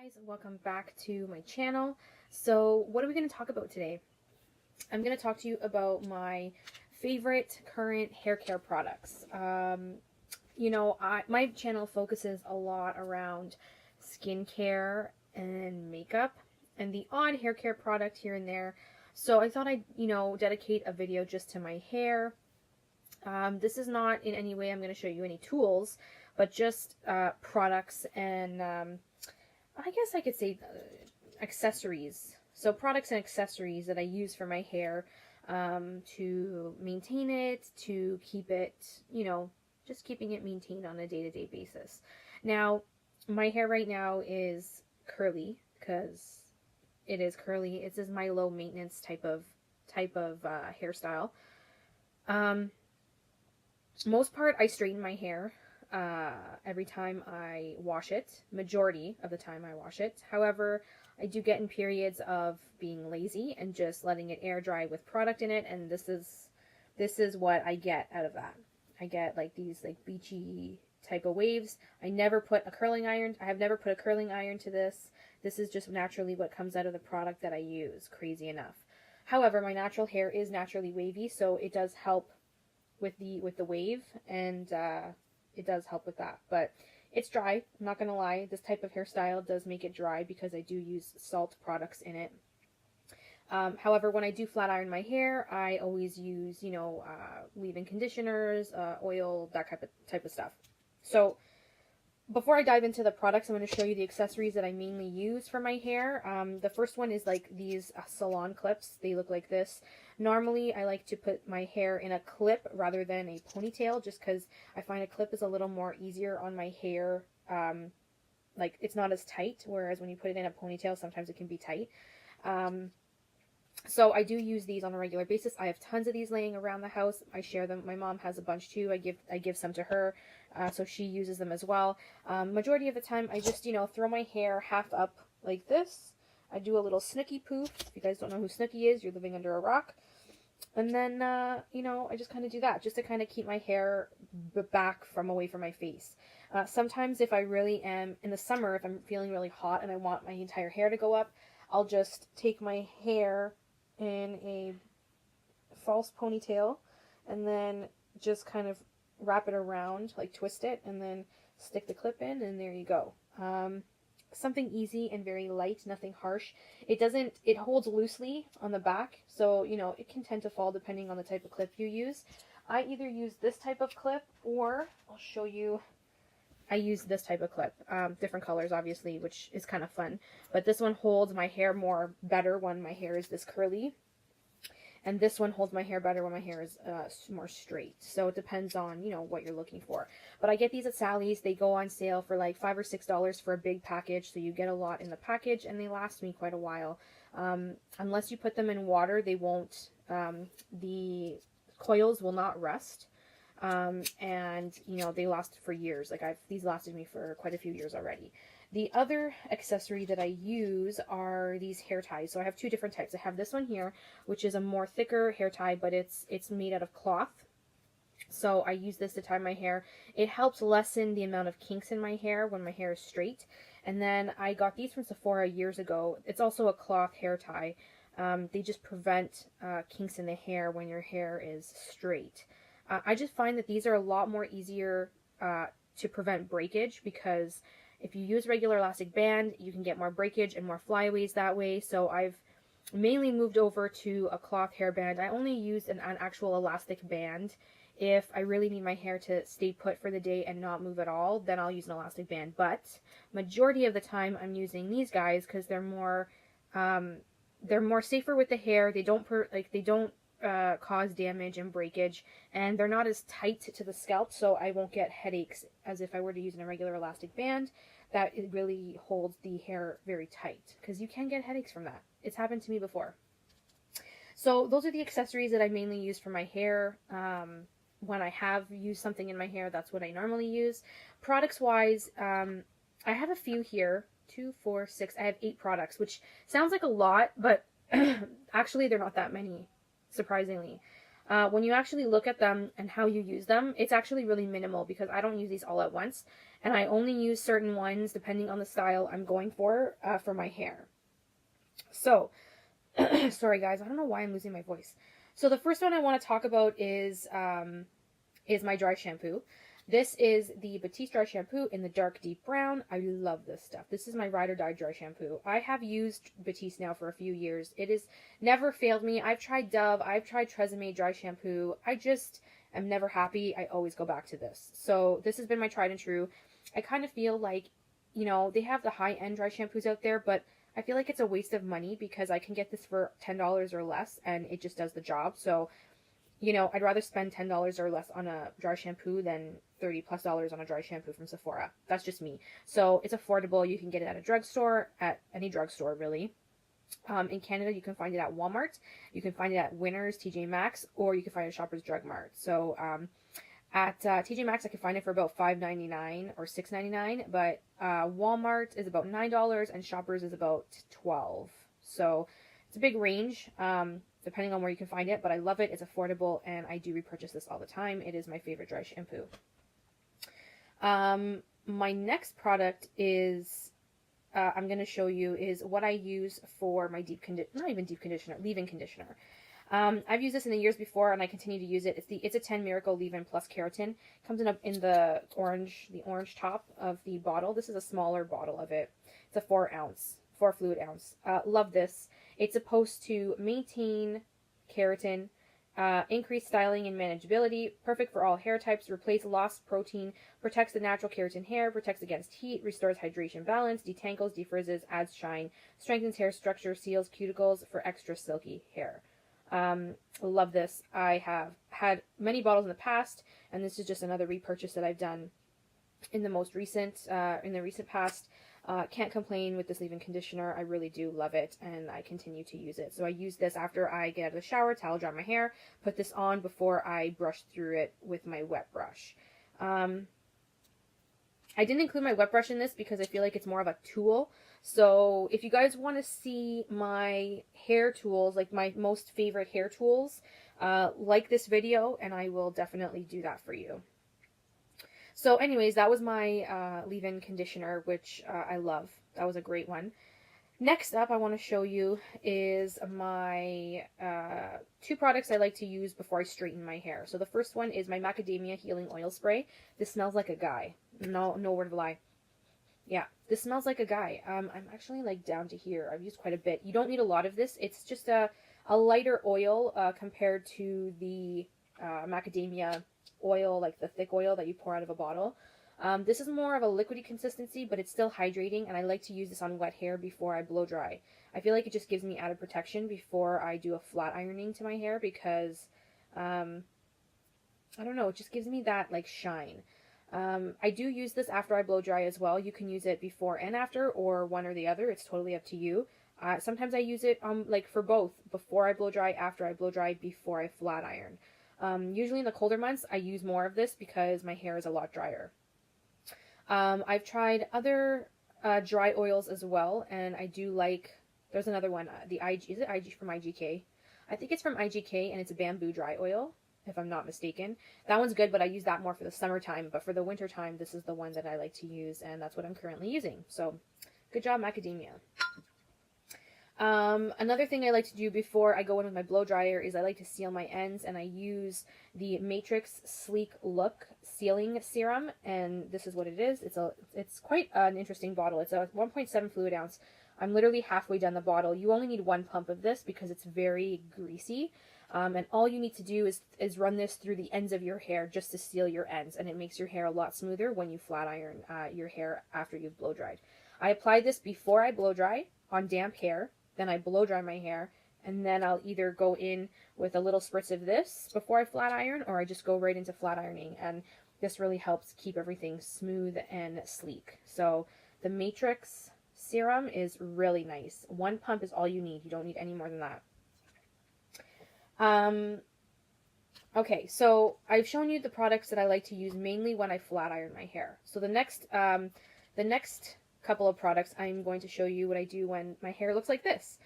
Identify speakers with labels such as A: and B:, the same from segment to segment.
A: Guys, welcome back to my channel. So what are we going to talk about today? I'm going to talk to you about my favorite current hair care products. My channel focuses a lot around skincare and makeup and the odd hair care product here and there. So I thought I'd, dedicate a video just to my hair. This is not in any way I'm going to show you any tools, but just products and I guess I could say accessories. So products and accessories that I use for my hair to maintain it, to keep it, just keeping it maintained on a day-to-day basis. Now, my hair right now is curly because it is curly. This is my low maintenance type of hairstyle. Most part, I straighten my hair every time I wash it. Majority of the time I wash it. However, I do get in periods of being lazy and just letting it air dry with product in it, and this is what I get out of that. I get like these like beachy type of waves. I have never put a curling iron to this. This is just naturally what comes out of the product that I use, crazy enough. However, my natural hair is naturally wavy, so it does help with the wave, and it does help with that. But it's dry, I'm not gonna lie. This type of hairstyle does make it dry because I do use salt products in it. However, when I do flat iron my hair, I always use, leave-in conditioners, oil, that type of stuff. So before I dive into the products, I'm going to show you the accessories that I mainly use for my hair. The first one is like these salon clips. They look like this. Normally, I like to put my hair in a clip rather than a ponytail, just because I find a clip is a little more easier on my hair. Like, it's not as tight, whereas when you put it in a ponytail, sometimes it can be tight. So I do use these on a regular basis. I have tons of these laying around the house. I share them. My mom has a bunch too. I give some to her, so she uses them as well. Majority of the time, I just throw my hair half up like this. I do a little Snooki poof. If you guys don't know who Snooki is, you're living under a rock. And then I just kind of do that just to kind of keep my hair back from away from my face. Sometimes if I really am in the summer, if I'm feeling really hot and I want my entire hair to go up, I'll just take my hair in a false ponytail and then just kind of wrap it around, like twist it, and then stick the clip in, and there you go. Something easy and very light, nothing harsh. It holds loosely on the back, so it can tend to fall depending on the type of clip you use. I either use this type of clip, or I'll show you, I use this type of clip, different colors obviously, which is kind of fun. But this one holds my hair better when my hair is this curly. And this one holds my hair better when my hair is more straight. So it depends on, what you're looking for. But I get these at Sally's. They go on sale for like $5 or $6 for a big package. So you get a lot in the package, and they last me quite a while. Unless you put them in water, they won't, the coils will not rust. And they last for years. Like these lasted me for quite a few years already. The other accessory that I use are these hair ties. So I have two different types. I have this one here, which is a more thicker hair tie, but it's made out of cloth. So I use this to tie my hair. It helps lessen the amount of kinks in my hair when my hair is straight. And then I got these from Sephora years ago. It's also a cloth hair tie. They just prevent kinks in the hair when your hair is straight. I just find that these are a lot more easier to prevent breakage, because if you use regular elastic band, you can get more breakage and more flyaways that way. So I've mainly moved over to a cloth hairband. I only use an actual elastic band. If I really need my hair to stay put for the day and not move at all, then I'll use an elastic band. But majority of the time, I'm using these guys because they're more safer with the hair. They don't cause damage and breakage, and they're not as tight to the scalp, so I won't get headaches as if I were to use a regular elastic band that it really holds the hair very tight, because you can get headaches from that. It's happened to me before. So those are the accessories that I mainly use for my hair. When I have used something in my hair, that's what I normally use. Products wise, I have a few here. 2, 4, 6. I have 8 products, which sounds like a lot, but actually they're not that many, surprisingly. when you actually look at them and how you use them, it's actually really minimal because I don't use these all at once. And I only use certain ones depending on the style I'm going for my hair. So, sorry guys, I don't know why I'm losing my voice. So the first one I want to talk about is my dry shampoo. This is the Batiste dry shampoo in the dark deep brown. I love this stuff. This is my ride or die dry shampoo. I have used Batiste now for a few years. It has never failed me. I've tried Dove. I've tried Tresemme dry shampoo. I just am never happy. I always go back to this. So this has been my tried and true. I kind of feel like, you know, they have the high-end dry shampoos out there, but I feel like it's a waste of money because I can get this for $10 or less and it just does the job. So, you know, I'd rather spend $10 or less on a dry shampoo than $30+ on a dry shampoo from Sephora. That's just me. So it's affordable. You can get it at a drugstore, at any drugstore really. In Canada, you can find it at Walmart. You can find it at Winners, TJ Maxx, or you can find it at Shoppers Drug Mart. So at TJ Maxx, I can find it for about $5.99 or $6.99, but Walmart is about $9 and Shoppers is about $12. So it's a big range, depending on where you can find it, but I love it. It's affordable, and I do repurchase this all the time. It is my favorite dry shampoo. My next product is, I'm going to show you, is what I use for my leave-in conditioner. I've used this in the years before, and I continue to use it. It's a 10 Miracle Leave-In Plus Keratin. Comes in the orange top of the bottle. This is a smaller bottle of it. It's a 4 fluid ounce. Love this. It's supposed to maintain keratin, increase styling and manageability, perfect for all hair types, replace lost protein, protects the natural keratin hair, protects against heat, restores hydration balance, detangles, defrizzes, adds shine, strengthens hair structure, seals cuticles for extra silky hair. Love this. I have had many bottles in the past, and this is just another repurchase that I've done in the recent past. Can't complain with this leave-in conditioner. I really do love it, and I continue to use it. So I use this after I get out of the shower, towel dry my hair, put this on before I brush through it with my wet brush. I didn't include my wet brush in this because I feel like it's more of a tool. So if you guys want to see my hair tools, like my most favorite hair tools, like this video, and I will definitely do that for you. So anyways, that was my leave-in conditioner, which I love. That was a great one. Next up, I want to show you is my 2 products I like to use before I straighten my hair. So the first one is my Macadamia Healing Oil Spray. This smells like a guy. No word of a lie. Yeah, this smells like a guy. I'm actually like down to here. I've used quite a bit. You don't need a lot of this. It's just a lighter oil compared to the macadamia oil, like the thick oil that you pour out of a bottle. This is more of a liquidy consistency, but it's still hydrating, and I like to use this on wet hair before I blow dry. I feel like it just gives me added protection before I do a flat ironing to my hair because, I don't know, it just gives me that like shine. I do use this after I blow dry as well. You can use it before and after, or one or the other. It's totally up to you. Sometimes I use it like for both, before I blow dry, after I blow dry, before I flat iron. Usually in the colder months, I use more of this because my hair is a lot drier. I've tried other dry oils as well, and I do like, there's another one, is it IG from IGK? I think it's from IGK, and it's a bamboo dry oil, if I'm not mistaken. That one's good, but I use that more for the summertime, but for the wintertime, this is the one that I like to use, and that's what I'm currently using. So, good job, Macadamia. Another thing I like to do before I go in with my blow dryer is I like to seal my ends, and I use the Matrix Sleek Look Sealing Serum, and this is what it is. It's quite an interesting bottle. It's a 1.7 fluid ounce. I'm literally halfway done the bottle. You only need 1 pump of this because it's very greasy, and all you need to do is run this through the ends of your hair just to seal your ends, and it makes your hair a lot smoother when you flat iron your hair after you've blow dried. I applied this before I blow dry on damp hair. Then I blow dry my hair, and then I'll either go in with a little spritz of this before I flat iron, or I just go right into flat ironing, and this really helps keep everything smooth and sleek. So the Matrix serum is really nice. 1 pump is all you need. You don't need any more than that. Okay, so I've shown you the products that I like to use mainly when I flat iron my hair. So the next couple of products, I'm going to show you what I do when my hair looks like this.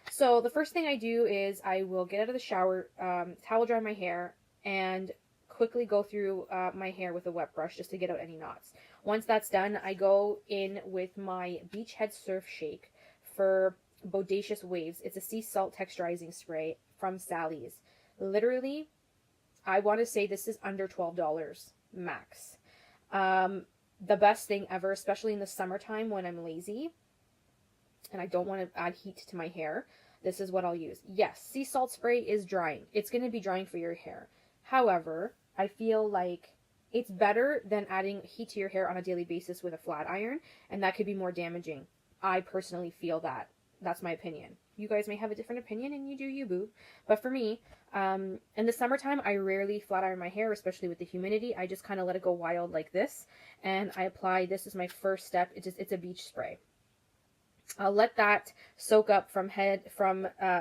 A: So the first thing I do is I will get out of the shower, towel dry my hair, and quickly go through my hair with a wet brush just to get out any knots. Once that's done, I go in with my Beachhead Surf Shake for Bodacious Waves. It's a sea salt texturizing spray from Sally's. Literally, I want to say this is under $12 max. The best thing ever, especially in the summertime when I'm lazy and I don't want to add heat to my hair. This is what I'll use. Yes, sea salt spray is drying. It's going to be drying for your hair. However, I feel like it's better than adding heat to your hair on a daily basis with a flat iron, and that could be more damaging. I personally feel that. That's my opinion. You guys may have a different opinion, and you do you, boo. But for me, in the summertime, I rarely flat iron my hair, especially with the humidity. I just kind of let it go wild like this, and I apply, this is my first step. It's a beach spray. I'll let that soak up from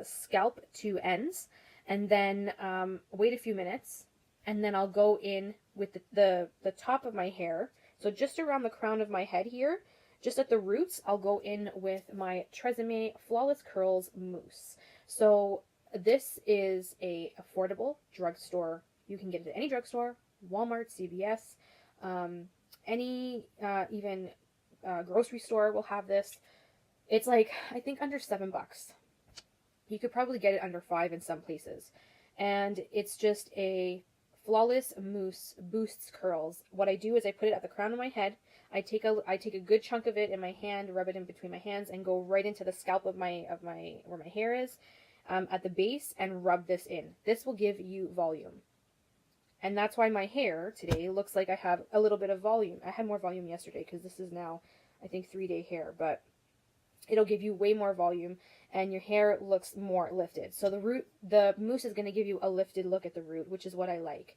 A: scalp to ends, and then wait a few minutes, and then I'll go in with the top of my hair, so just around the crown of my head here, just at the roots, I'll go in with my Tresemme Flawless Curls Mousse. So this is a affordable drugstore. You can get it at any drugstore, Walmart, CVS, any even grocery store will have this. It's like, I think under $7. You could probably get it under $5 in some places. And it's just a flawless mousse, boosts curls. What I do is I put it at the crown of my head. I take a good chunk of it in my hand, rub it in between my hands, and go right into the scalp of my where my hair is, at the base, and rub this in. This will give you volume. And that's why my hair today looks like I have a little bit of volume. I had more volume yesterday because this is now, I think, 3-day hair, but it'll give you way more volume and your hair looks more lifted. So the mousse is going to give you a lifted look at the root, which is what I like.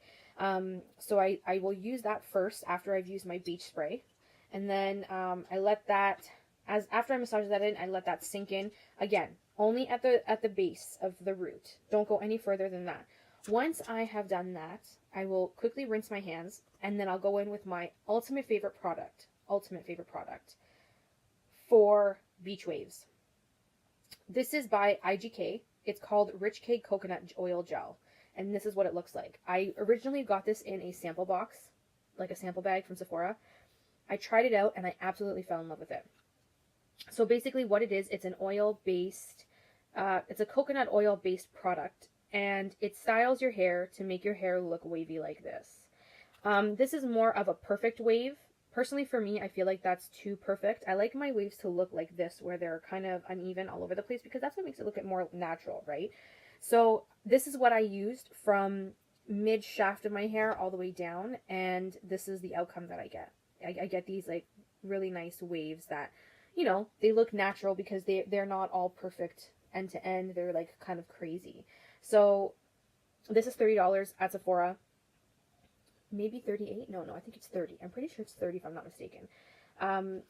A: So I will use that first after I've used my beach spray. And then I let that, after I massage that in, I let that sink in. Again, only at the base of the root. Don't go any further than that. Once I have done that, I will quickly rinse my hands, and then I'll go in with my ultimate favorite product for beach waves. This is by IGK. It's called Rich K Coconut Oil Gel, and this is what it looks like. I originally got this in a sample box, like a sample bag from Sephora. I tried it out and I absolutely fell in love with it. So basically what it is, it's an oil-based, it's a coconut oil-based product, and it styles your hair to make your hair look wavy like this. This is more of a perfect wave. Personally, for me, I feel like that's too perfect. I like my waves to look like this, where they're kind of uneven all over the place, because that's what makes it look more natural, right? So this is what I used from mid shaft of my hair all the way down, and this is the outcome that I get. I get these like really nice waves that, you know, they look natural because they're not all perfect end to end. They're like kind of crazy. So this is $30 at Sephora. Maybe 38? No, I think it's 30. I'm pretty sure it's 30 if I'm not mistaken.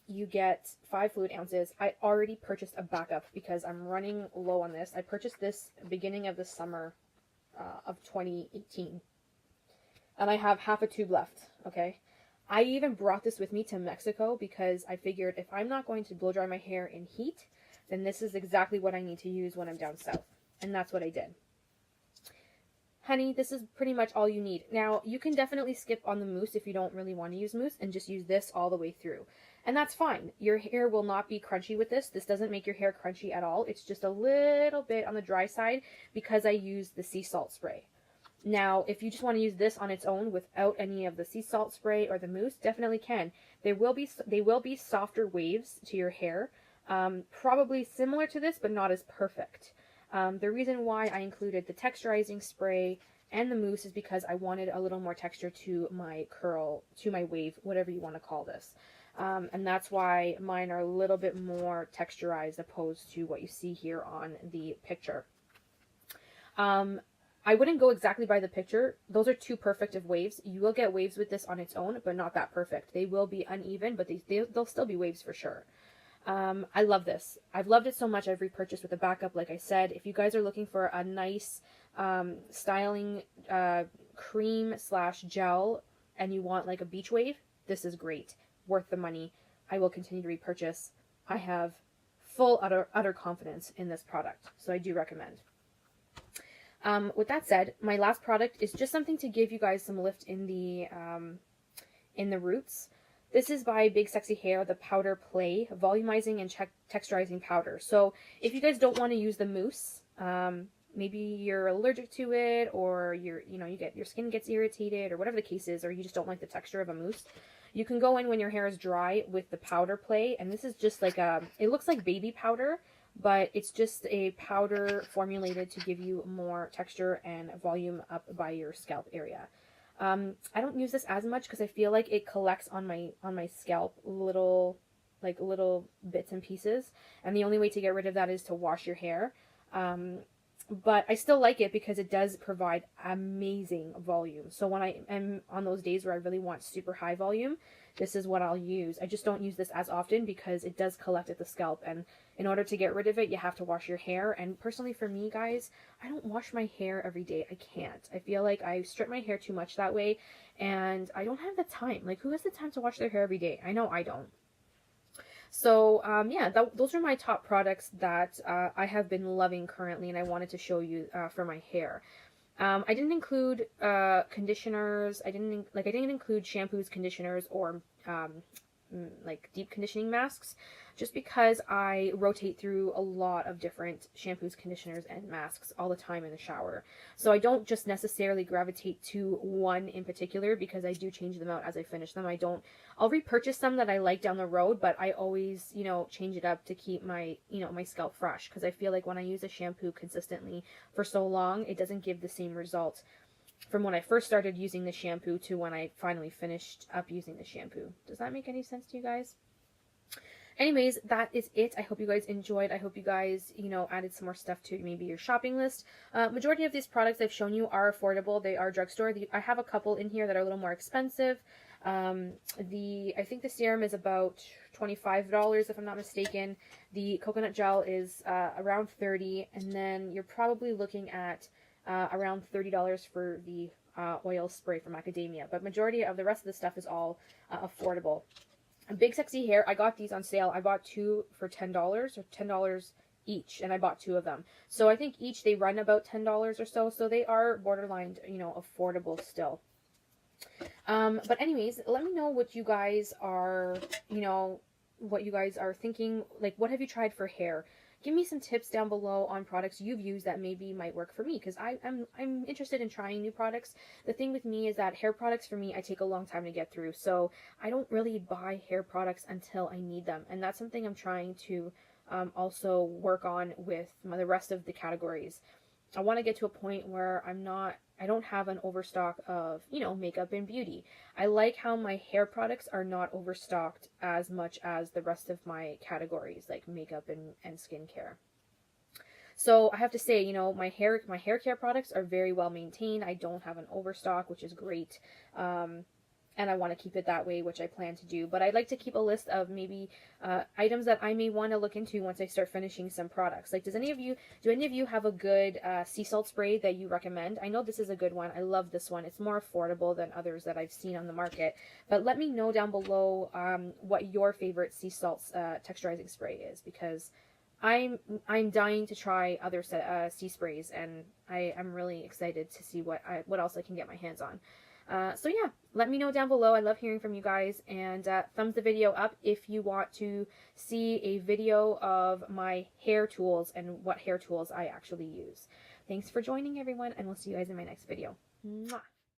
A: You get 5 fluid ounces. I already purchased a backup because I'm running low on this. I purchased this beginning of the summer of 2018. And I have half a tube left, okay? I even brought this with me to Mexico because I figured if I'm not going to blow dry my hair in heat, then this is exactly what I need to use when I'm down south. And that's what I did. Honey, this is pretty much all you need. Now, you can definitely skip on the mousse if you don't really want to use mousse and just use this all the way through. And that's fine. Your hair will not be crunchy with this. This doesn't make your hair crunchy at all. It's just a little bit on the dry side because I use the sea salt spray. Now, if you just want to use this on its own without any of the sea salt spray or the mousse, definitely can. They will be softer waves to your hair, probably similar to this, but not as perfect. The reason why I included the texturizing spray and the mousse is because I wanted a little more texture to my curl, to my wave, whatever you want to call this. And that's why mine are a little bit more texturized opposed to what you see here on the picture. I wouldn't go exactly by the picture. Those are too perfect of waves. You will get waves with this on its own, but not that perfect. They will be uneven, but they'll still be waves for sure. I love this. I've loved it so much I've repurchased with a backup, like I said. If you guys are looking for a nice styling cream / gel and you want like a beach wave, this is great. Worth the money. I will continue to repurchase. I have full utter confidence in this product. So I do recommend. With that said, my last product is just something to give you guys some lift in the roots. This is by Big Sexy Hair, the Powder Play Volumizing and Texturizing Powder. So if you guys don't want to use the mousse, maybe you're allergic to it, or your skin gets irritated, or whatever the case is, or you just don't like the texture of a mousse, you can go in when your hair is dry with the Powder Play, and this is just like it looks like baby powder, but it's just a powder formulated to give you more texture and volume up by your scalp area. I don't use this as much because I feel like it collects on my scalp little bits and pieces, and the only way to get rid of that is to wash your hair. But I still like it because it does provide amazing volume. So when I am on those days where I really want super high volume, this is what I'll use. I just don't use this as often because it does collect at the scalp, and in order to get rid of it, you have to wash your hair. And personally for me, guys, I don't wash my hair every day. I can't. I feel like I strip my hair too much that way, and I don't have the time. Like, who has the time to wash their hair every day? I know I don't. So, yeah, those are my top products that I have been loving currently, and I wanted to show you for my hair. I didn't include conditioners. I didn't include shampoos, conditioners, or like deep conditioning masks, just because I rotate through a lot of different shampoos, conditioners, and masks all the time in the shower. So I don't just necessarily gravitate to one in particular, because I do change them out as I finish them. I'll repurchase some that I like down the road, but I always, change it up to keep my, my scalp fresh, because I feel like when I use a shampoo consistently for so long, it doesn't give the same result from when I first started using the shampoo to when I finally finished up using the shampoo. Does that make any sense to you guys? Anyways, that is it. I hope you guys enjoyed. I hope you guys, added some more stuff to maybe your shopping list. Majority of these products I've shown you are affordable. They are drugstore. I have a couple in here that are a little more expensive. I think the serum is about $25 if I'm not mistaken. The coconut gel is around $30, and then you're probably looking at around $30 for the oil spray from Academia. But majority of the rest of the stuff is all affordable. Big Sexy Hair, I got these on sale. I bought two for $10, or $10 each, and I bought two of them. So I think each they run about $10 or so. So they are borderline, affordable still. But anyways, let me know what you guys are, thinking. Like, what have you tried for hair? Give me some tips down below on products you've used that maybe might work for me, because I'm interested in trying new products. The thing with me is that hair products for me, I take a long time to get through, so I don't really buy hair products until I need them, and that's something I'm trying to also work on with the rest of the categories. I want to get to a point where I don't have an overstock of, makeup and beauty. I like how my hair products are not overstocked as much as the rest of my categories, like makeup and skincare. So I have to say, my hair care products are very well maintained. I don't have an overstock, which is great. And I want to keep it that way, which I plan to do. But I'd like to keep a list of maybe items that I may want to look into once I start finishing some products. Like, do any of you have a good sea salt spray that you recommend? I know this is a good one. I love this one. It's more affordable than others that I've seen on the market. But let me know down below what your favorite sea salt texturizing spray is, because I'm dying to try other sea sprays, and I'm really excited to see what else I can get my hands on. So yeah, let me know down below. I love hearing from you guys, and thumbs the video up if you want to see a video of my hair tools and what hair tools I actually use. Thanks for joining, everyone, and we'll see you guys in my next video. Mwah!